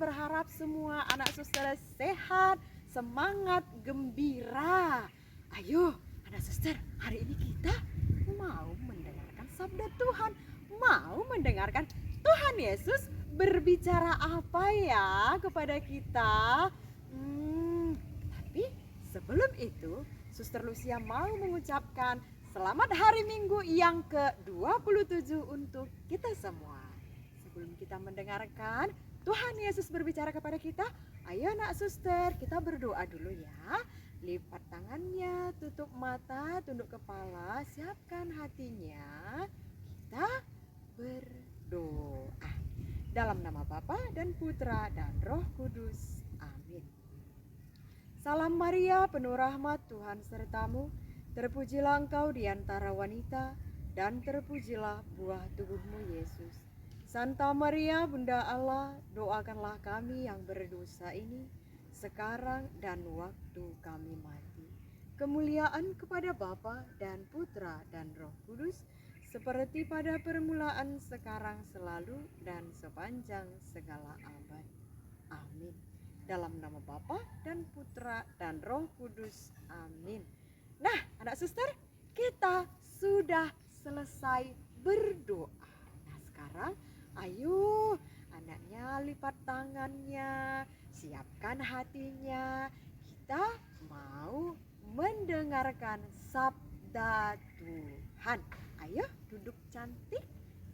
berharap semua anak suster sehat, semangat, gembira. Ayo anak suster, hari ini kita mau mendengarkan sabda Tuhan, mau mendengarkan Tuhan Yesus berbicara apa ya kepada kita. Tapi sebelum itu, Suster Lucia mau mengucapkan selamat hari Minggu yang ke-27 untuk kita semua. Sebelum kita mendengarkan Tuhan Yesus berbicara kepada kita, ayo nak suster, kita berdoa dulu ya. Lipat tangannya, tutup mata, tunduk kepala, siapkan hatinya. Kita berdoa. Dalam nama Bapa dan Putra dan Roh Kudus. Amin. Salam Maria, penuh rahmat, Tuhan sertamu. Terpujilah engkau di antara wanita, dan terpujilah buah tubuhmu Yesus. Santa Maria, Bunda Allah, doakanlah kami yang berdosa ini, sekarang dan waktu kami mati. Kemuliaan kepada Bapa dan Putra dan Roh Kudus, seperti pada permulaan, sekarang, selalu, dan sepanjang segala abad. Amin. Dalam nama Bapa dan Putra dan Roh Kudus. Amin. Nah, anak suster, kita sudah selesai berdoa. Nah, sekarang ayo anaknya lipat tangannya, siapkan hatinya. Kita mau mendengarkan sabda Tuhan. Ayo duduk cantik,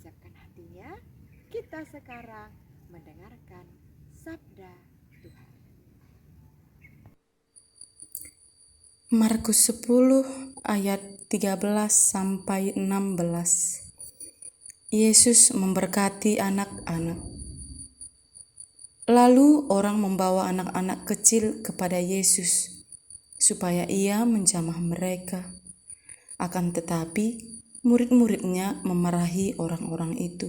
siapkan hatinya. Kita sekarang mendengarkan sabda Tuhan. Markus 10 ayat 13 sampai 16. Yesus memberkati anak-anak. Lalu orang membawa anak-anak kecil kepada Yesus supaya ia menjamah mereka. Akan tetapi murid-muridnya memarahi orang-orang itu.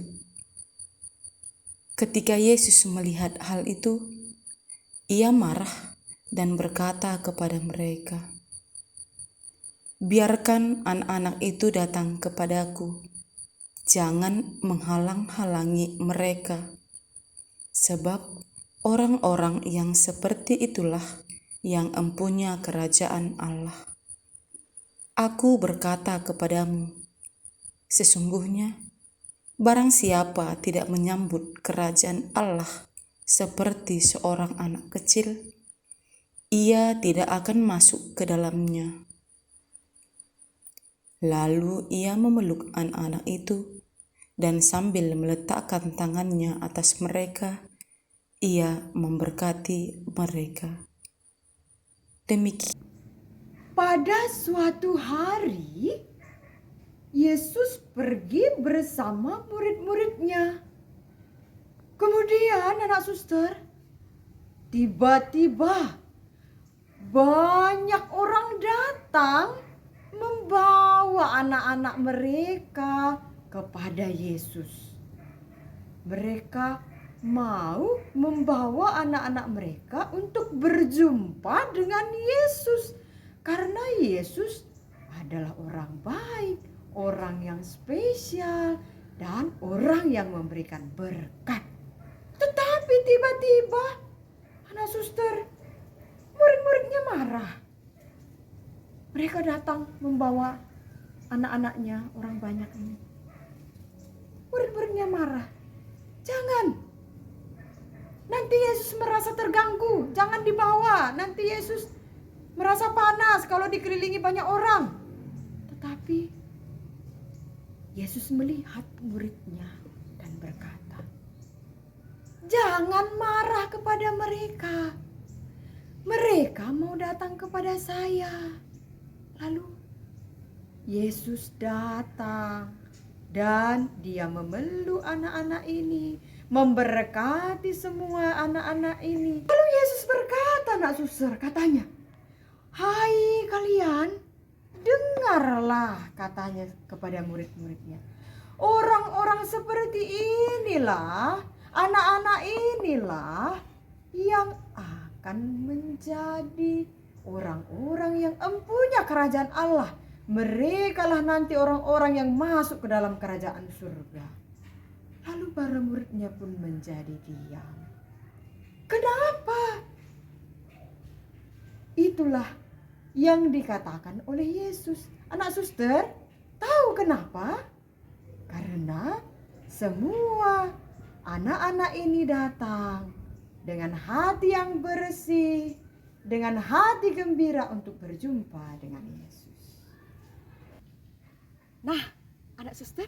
Ketika Yesus melihat hal itu, ia marah dan berkata kepada mereka, "Biarkan anak-anak itu datang kepadaku, jangan menghalang-halangi mereka, sebab orang-orang yang seperti itulah yang empunya kerajaan Allah. Aku berkata kepadamu, sesungguhnya barang siapa tidak menyambut kerajaan Allah seperti seorang anak kecil, ia tidak akan masuk ke dalamnya." Lalu ia memeluk anak-anak itu, dan sambil meletakkan tangannya atas mereka, ia memberkati mereka. Demikian. Pada suatu hari, Yesus pergi bersama murid-muridnya. Kemudian anak suster, tiba-tiba banyak orang datang membawa anak-anak mereka kepada Yesus. Mereka mau membawa anak-anak mereka untuk berjumpa dengan Yesus, karena Yesus adalah orang baik, orang yang spesial, dan orang yang memberikan berkat. Tetapi tiba-tiba anak suster, murid-muridnya marah. Mereka datang membawa anak-anaknya, orang banyak ini. Murid-muridnya marah. Jangan. Nanti Yesus merasa terganggu. Jangan dibawa. Nanti Yesus merasa panas kalau dikelilingi banyak orang. Tetapi Yesus melihat muridnya dan berkata, "Jangan marah kepada mereka. Mereka mau datang kepada saya." Lalu Yesus datang dan dia memeluk anak-anak ini, memberkati semua anak-anak ini. Lalu Yesus berkata, nak suster, katanya, "Hai kalian, dengarlah," katanya kepada murid-muridnya. "Orang-orang seperti inilah, anak-anak inilah yang akan menjadi orang-orang yang empunya kerajaan Allah. Merekalah nanti orang-orang yang masuk ke dalam kerajaan surga." Lalu para muridnya pun menjadi diam. itulah yang dikatakan oleh Yesus. Anak suster, tahu kenapa? Karena semua anak-anak ini datang dengan hati yang bersih, dengan hati gembira untuk berjumpa dengan Yesus. Nah, anak suster,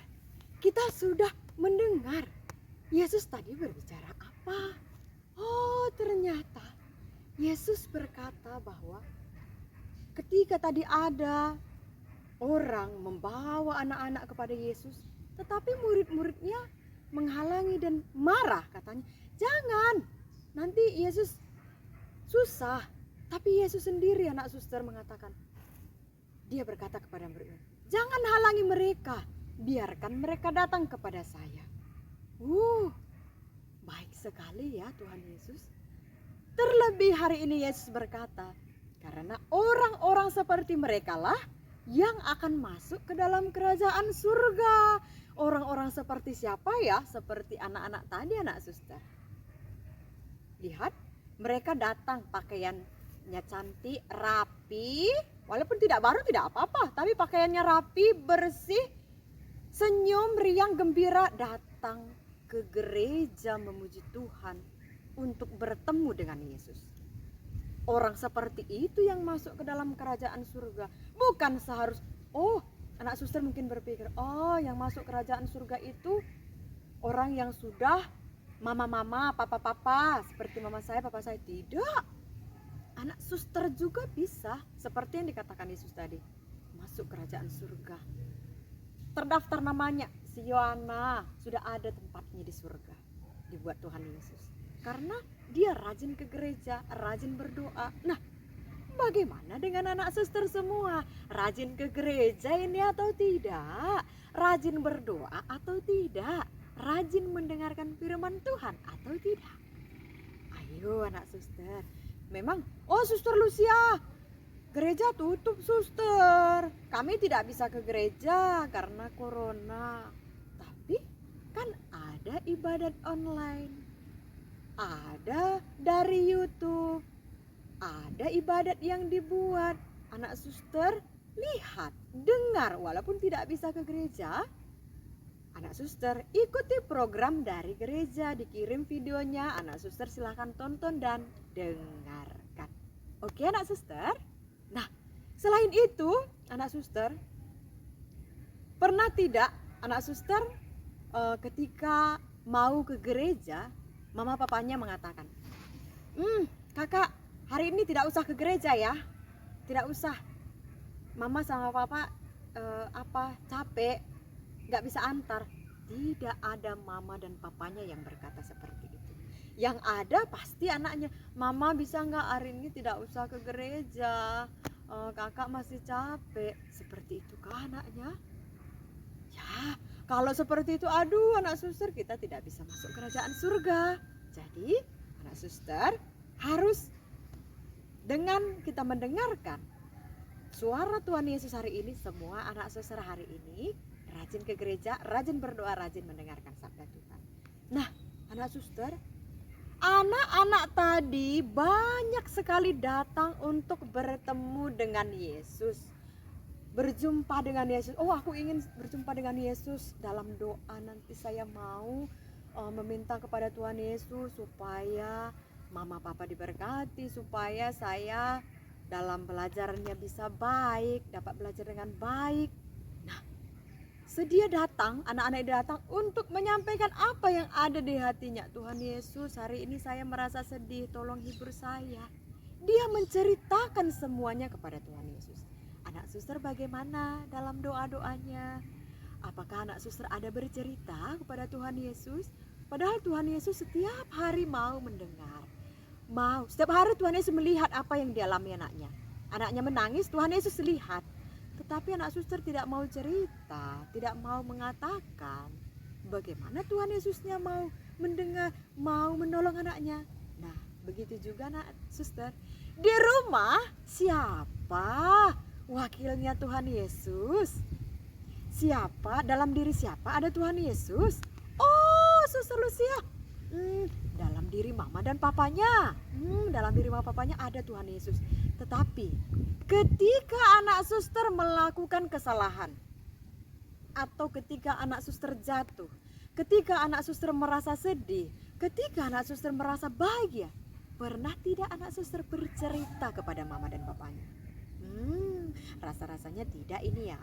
kita sudah mendengar Yesus tadi berbicara apa? Oh, ternyata Yesus berkata bahwa ketika tadi ada orang membawa anak-anak kepada Yesus, tetapi murid-muridnya menghalangi dan marah, katanya, jangan, nanti Yesus susah. Tapi Yesus sendiri, anak suster, mengatakan, dia berkata kepada muridnya, jangan halangi mereka, biarkan mereka datang kepada saya. Baik sekali ya Tuhan Yesus. Terlebih hari ini Yesus berkata, karena orang-orang seperti mereka lah yang akan masuk ke dalam kerajaan surga. Orang-orang seperti siapa ya? Seperti anak-anak tadi, anak suster. Lihat, mereka datang pakaiannya cantik, rapi. Walaupun tidak baru tidak apa-apa, tapi pakaiannya rapi, bersih, senyum, riang, gembira, datang ke gereja memuji Tuhan untuk bertemu dengan Yesus. Orang seperti itu yang masuk ke dalam kerajaan surga. Bukan seharus, anak suster mungkin berpikir, yang masuk kerajaan surga itu orang yang sudah mama-mama, papa-papa, seperti mama saya, papa saya. Tidak. Anak suster juga bisa, seperti yang dikatakan Yesus tadi, masuk kerajaan surga. Terdaftar namanya, si Yohana, sudah ada tempatnya di surga, dibuat Tuhan Yesus. Karena dia rajin ke gereja, rajin berdoa. Nah, bagaimana dengan anak suster semua? Rajin ke gereja ini atau tidak? Rajin berdoa atau tidak? Rajin mendengarkan firman Tuhan atau tidak? Ayo anak suster. Memang, suster Lucia, gereja tutup suster. Kami tidak bisa ke gereja karena corona. Tapi kan ada ibadat online. Ada dari YouTube, ada ibadat yang dibuat. Anak suster, lihat, dengar, walaupun tidak bisa ke gereja. Anak suster, ikuti program dari gereja, dikirim videonya. Anak suster silahkan tonton dan dengarkan. Oke anak suster? Nah, selain itu, anak suster, pernah tidak anak suster ketika mau ke gereja, mama papanya mengatakan, kakak hari ini tidak usah ke gereja ya, tidak usah, mama sama papa capek, gak bisa antar. Tidak ada mama dan papanya yang berkata seperti itu. Yang ada pasti anaknya, mama bisa gak hari ini tidak usah ke gereja, kakak masih capek. Seperti itu kah anaknya? Ya, kalau seperti itu, aduh anak suster, kita tidak bisa masuk kerajaan surga. Jadi anak suster harus dengan kita mendengarkan suara Tuhan Yesus hari ini, semua anak suster hari ini rajin ke gereja, rajin berdoa, rajin mendengarkan sabda Tuhan. Nah anak suster, anak-anak tadi banyak sekali datang untuk bertemu dengan Yesus, berjumpa dengan Yesus. Aku ingin berjumpa dengan Yesus dalam doa. Nanti saya mau meminta kepada Tuhan Yesus supaya mama papa diberkati, supaya saya dalam belajarnya bisa baik, dapat belajar dengan baik. Nah, sedia datang, anak-anak datang untuk menyampaikan apa yang ada di hatinya. Tuhan Yesus, hari ini saya merasa sedih, tolong hibur saya. Dia menceritakan semuanya kepada Tuhan Yesus. Anak suster bagaimana dalam doa-doanya? Apakah anak suster ada bercerita kepada Tuhan Yesus? Padahal Tuhan Yesus setiap hari mau mendengar. Setiap hari Tuhan Yesus melihat apa yang dialami anaknya. Anaknya menangis, Tuhan Yesus lihat. Tetapi anak suster tidak mau cerita, tidak mau mengatakan. Bagaimana Tuhan Yesusnya mau mendengar, mau menolong anaknya? Nah, begitu juga anak suster. Di rumah siapa wakilnya Tuhan Yesus? Siapa, dalam diri siapa ada Tuhan Yesus? Suster Lucia, dalam diri mama dan papanya. Dalam diri mama papanya ada Tuhan Yesus. Tetapi ketika anak suster melakukan kesalahan, atau ketika anak suster jatuh, ketika anak suster merasa sedih, ketika anak suster merasa bahagia, pernah tidak anak suster bercerita kepada mama dan papanya? Rasa-rasanya tidak ini ya.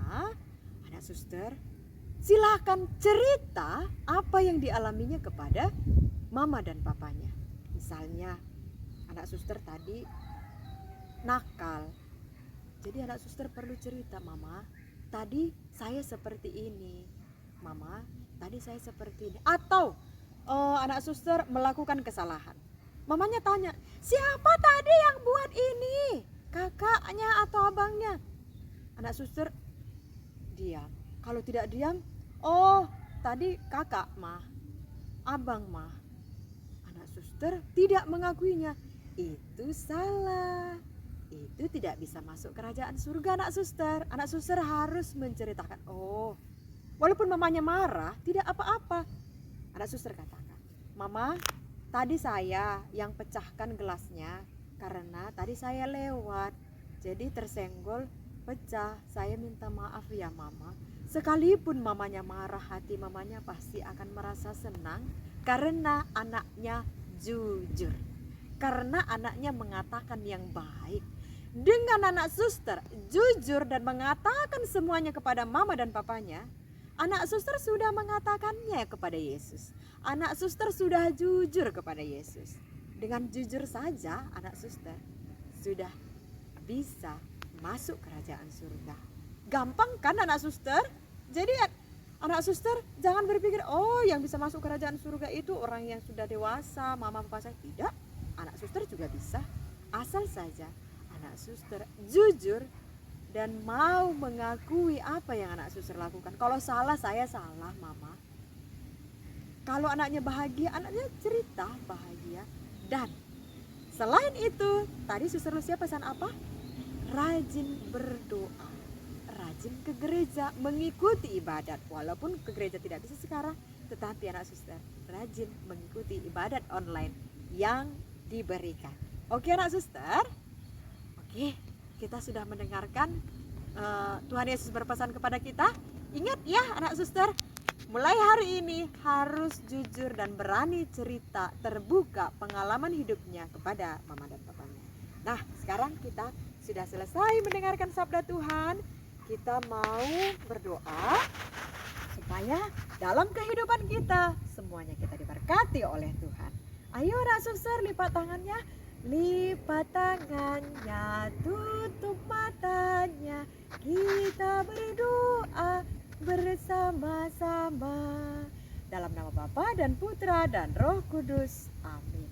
Anak suster, silakan cerita apa yang dialaminya kepada mama dan papanya. Misalnya anak suster tadi nakal, jadi anak suster perlu cerita, mama tadi saya seperti ini, mama tadi saya seperti ini. Atau anak suster melakukan kesalahan, mamanya tanya, siapa tadi yang buat ini, kakaknya atau abangnya? Anak suster diam. Kalau tidak diam, oh tadi kakak mah, abang mah. Anak suster tidak mengakuinya. Itu salah. Itu tidak bisa masuk kerajaan surga anak suster. Anak suster harus menceritakan. Oh, walaupun mamanya marah, tidak apa-apa. Anak suster katakan, mama tadi saya yang pecahkan gelasnya karena tadi saya lewat. Jadi tersenggol, pecah. Saya minta maaf ya mama. Sekalipun mamanya marah, hati mamanya pasti akan merasa senang karena anaknya jujur. Karena anaknya mengatakan yang baik. Dengan anak suster jujur dan mengatakan semuanya kepada mama dan papanya, anak suster sudah mengatakannya kepada Yesus. Anak suster sudah jujur kepada Yesus. Dengan jujur saja anak suster sudah bisa masuk kerajaan surga. Gampang kan anak suster? Jadi anak suster jangan berpikir, oh yang bisa masuk kerajaan surga itu orang yang sudah dewasa, mama papa saya. Tidak, anak suster juga bisa. Asal saja anak suster jujur dan mau mengakui apa yang anak suster lakukan. Kalau salah, saya salah mama. Kalau anaknya bahagia, anaknya cerita bahagia. Dan selain itu, tadi suster Lucia pesan apa? Rajin berdoa, rajin ke gereja, mengikuti ibadat. Walaupun ke gereja tidak bisa sekarang, tetapi anak suster rajin mengikuti ibadat online yang diberikan. Oke anak suster? Oke, kita sudah mendengarkan Tuhan Yesus berpesan kepada kita. Ingat ya anak suster, mulai hari ini harus jujur dan berani cerita terbuka pengalaman hidupnya kepada mama dan papanya. Nah, sekarang kita sudah selesai mendengarkan sabda Tuhan. Kita mau berdoa supaya dalam kehidupan kita semuanya kita diberkati oleh Tuhan. Ayo anak suster, lipat tangannya. Lipat tangannya, tutup matanya. Kita berdoa bersama-sama. Dalam nama Bapa dan Putra dan Roh Kudus. Amin.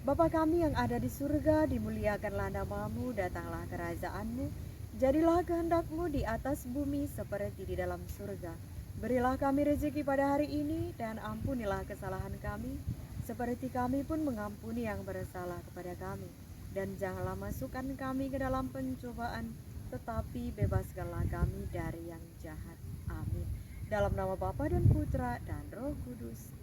Bapa kami yang ada di surga, dimuliakanlah namamu, datanglah kerajaanmu, jadilah kehendak-Mu di atas bumi seperti di dalam surga. Berilah kami rezeki pada hari ini dan ampunilah kesalahan kami, seperti kami pun mengampuni yang bersalah kepada kami. Dan janganlah masukkan kami ke dalam pencobaan, tetapi bebaskanlah kami dari yang jahat. Amin. Dalam nama Bapa dan Putra dan Roh Kudus.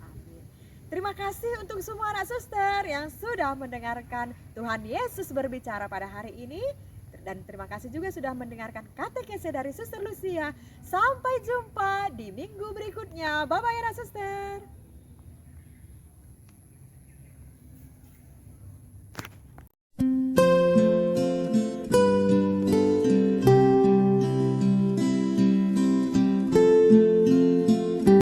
Terima kasih untuk semua anak suster yang sudah mendengarkan Tuhan Yesus berbicara pada hari ini. Dan terima kasih juga sudah mendengarkan katekese dari Suster Lucia. Sampai jumpa di minggu berikutnya. Bye-bye anak suster.